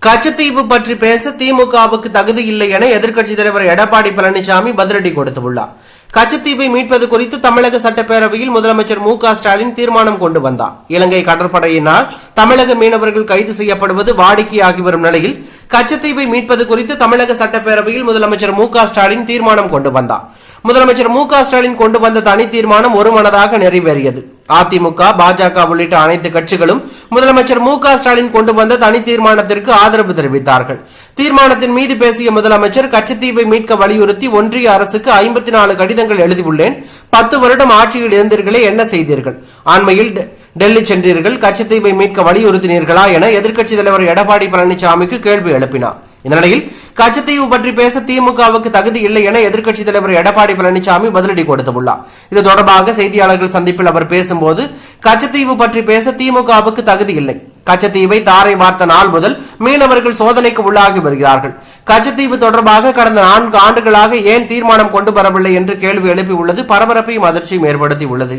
கச்சத்தீவு பற்றி பேச திமுகவுக்கு தகுதி இல்லை என எதிர்க்கட்சித் தலைவர் எடப்பாடி பழனிசாமி பதிலடி கொடுத்துள்ளார். கச்சத்தீவை மீட்பது குறித்து தமிழக சட்டப்பேரவையில் முதலமைச்சர் மு.க.ஸ்டாலின் தீர்மானம் கொண்டு வந்தார். இலங்கை கடற்படையினால் தமிழக மீனவர்கள் கைது செய்யப்படுவது வாடிக்கையாகி வரும் நிலையில் கச்சத்தீவை மீட்பது குறித்து தமிழக சட்டப்பேரவையில் முதலமைச்சர் மு.க.ஸ்டாலின் தீர்மானம் கொண்டு வந்தார். முதலமைச்சர் மு.க.ஸ்டாலின் கொண்டு வந்த தனி தீர்மானம் ஒருமனதாக நிறைவேறியது. அதிமுக, பாஜக உள்ளிட்ட அனைத்து கட்சிகளும் முதலமைச்சர் மு.க.ஸ்டாலின் கொண்டு வந்த தனி தீர்மானத்திற்கு ஆதரவு தெரிவித்தார்கள். தீர்மானத்தின் மீது பேசிய முதலமைச்சர், கச்சத்தீவை மீட்க வலியுறுத்தி ஒன்றிய அரசுக்கு 54 கடிதங்கள் எழுதியுள்ளேன். 10 வருடம் ஆட்சியில் இருந்தீர்களே, என்ன செய்தீர்கள்? அண்மையில் டெல்லி சென்றீர்கள், கச்சத்தீவை மீட்க வலியுறுத்தினீர்களா என எதிர்க்கட்சித் தலைவர் எடப்பாடி பழனிசாமிக்கு கேள்வி எழுப்பினார். இந்த நிலையில் கச்சத்தீவு பற்றி பேச திமுகவுக்கு தகுதி இல்லை என எதிர்க்கட்சித் தலைவர் எடப்பாடி பழனிசாமி பதிலடி கொடுத்துள்ளார். இது தொடர்பாக செய்தியாளர்கள் சந்திப்பில் அவர் பேசும்போது, கச்சத்தீவு பற்றி பேச திமுகவுக்கு தகுதி இல்லை. கச்சத்தீவை தாரை வார்த்த நாள் முதல் மீனவர்கள் சோதனைக்கு உள்ளாகி வருகிறார்கள். கச்சத்தீவு தொடர்பாக கடந்த 4 ஆண்டுகளாக ஏன் தீர்மானம் கொண்டு வரவில்லை என்று கேள்வி எழுப்பியுள்ளது பரபரப்பையும் அதிர்ச்சியும் ஏற்படுத்தி உள்ளது.